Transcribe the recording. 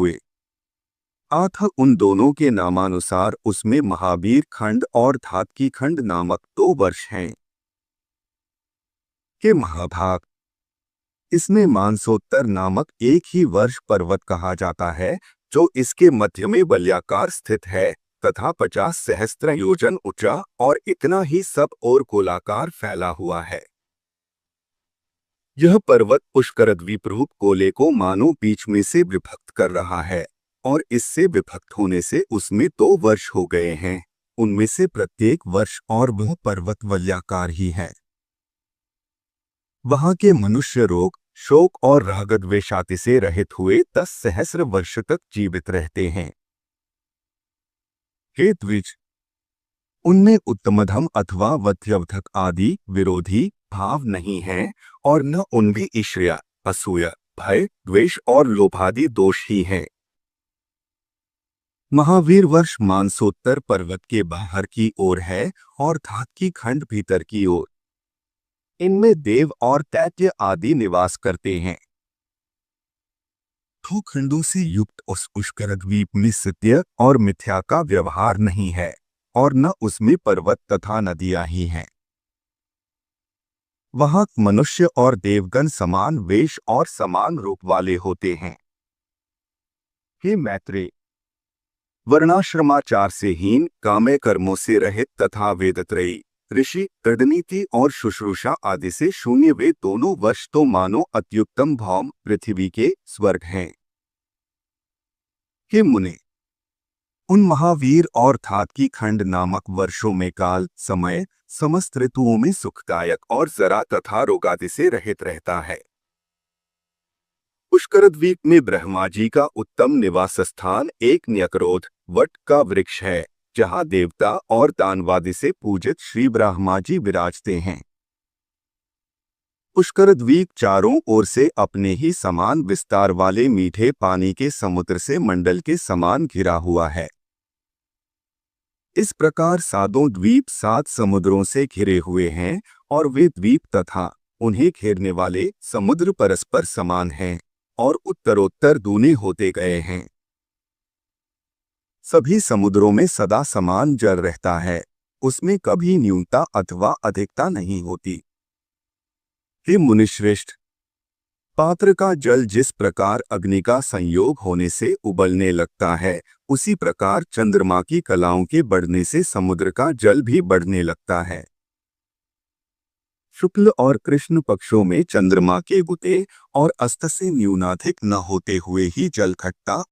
हुए। अतः उन दोनों के नामानुसार उसमें महावीर खंड और धात्की खंड नामक 2 वर्ष हैं। के महाभाग, इसमें मानसोत्तर नामक एक ही वर्ष पर्वत कहा जाता है, जो इसके मध्य में वलयाकार स्थित है तथा 50 सहस्त्र योजन ऊंचा और इतना ही सब और गोलाकार फैला हुआ है। यह पर्वत पुष्करद्वीप रूप गोले को मानो बीच में से विभक्त कर रहा है, और इससे विभक्त होने से उसमें 2 वर्ष हो गए हैं। उनमें से प्रत्येक वर्ष और वह पर्वत वलयाकार ही है। वहां के मनुष्य रोग, शोक और रागद्वेषादि से रहित हुए 10 सहस्र वर्ष तक जीवित रहते हैं। हे द्विज, उनमें उत्तमधम अथवा वध्यवधक आदि विरोधी भाव नहीं है, और न उनमें ईर्ष्या, असूया, भय, द्वेष और लोभादि दोष ही हैं। महावीर वर्ष मानसोत्तर पर्वत के बाहर की ओर है और धात्की खंड भीतर की ओर। इनमें देव और दैत्य आदि निवास करते हैं। 2 खंडों से युक्त उस पुष्करद्वीप में सत्य और मिथ्या का व्यवहार नहीं है, और न उसमें पर्वत तथा नदियां ही हैं। वहां मनुष्य और देवगण समान वेश और समान रूप वाले होते हैं। हे मैत्रेय, वर्णाश्रमाचार से हीन, काम्य कर्मों से रहित तथा वेदत्रयी, ऋषि, तदनीति और शुश्रूषा आदि से शून्य वे दोनों वर्ष तो मानो अत्युत्तम भौम पृथ्वी के स्वर्ग हैं। हे मुने, उन महावीर और धात्की खंड नामक वर्षों में काल, समय, समस्त ऋतुओं में सुखदायक और जरा तथा रोगादि से रहित रहता है। पुष्करद्वीप में ब्रह्मा जी का उत्तम निवास स्थान एक न्यकरोध वट का वृक्ष है, जहाँ देवता और दानवादि से पूजित श्री ब्रह्मा जी विराजते हैं। पुष्करद्वीप चारों ओर से अपने ही समान विस्तार वाले मीठे पानी के समुद्र से मंडल के समान घिरा हुआ है। इस प्रकार 7 द्वीप 7 समुद्रों से घिरे हुए हैं, और वे द्वीप तथा उन्हें घेरने वाले समुद्र परस्पर समान हैं और उत्तरोत्तर दूने होते गए हैं। सभी समुद्रों में सदा समान जल रहता है, उसमें कभी न्यूनता अथवा अधिकता नहीं होती। हे मुनिश्रेष्ठ, पात्र का जल जिस प्रकार अग्नि का संयोग होने से उबलने लगता है, उसी प्रकार चंद्रमा की कलाओं के बढ़ने से समुद्र का जल भी बढ़ने लगता है। शुक्ल और कृष्ण पक्षों में चंद्रमा के बुते और अस्त से न्यूनाधिक न होते हुए ही जल घटता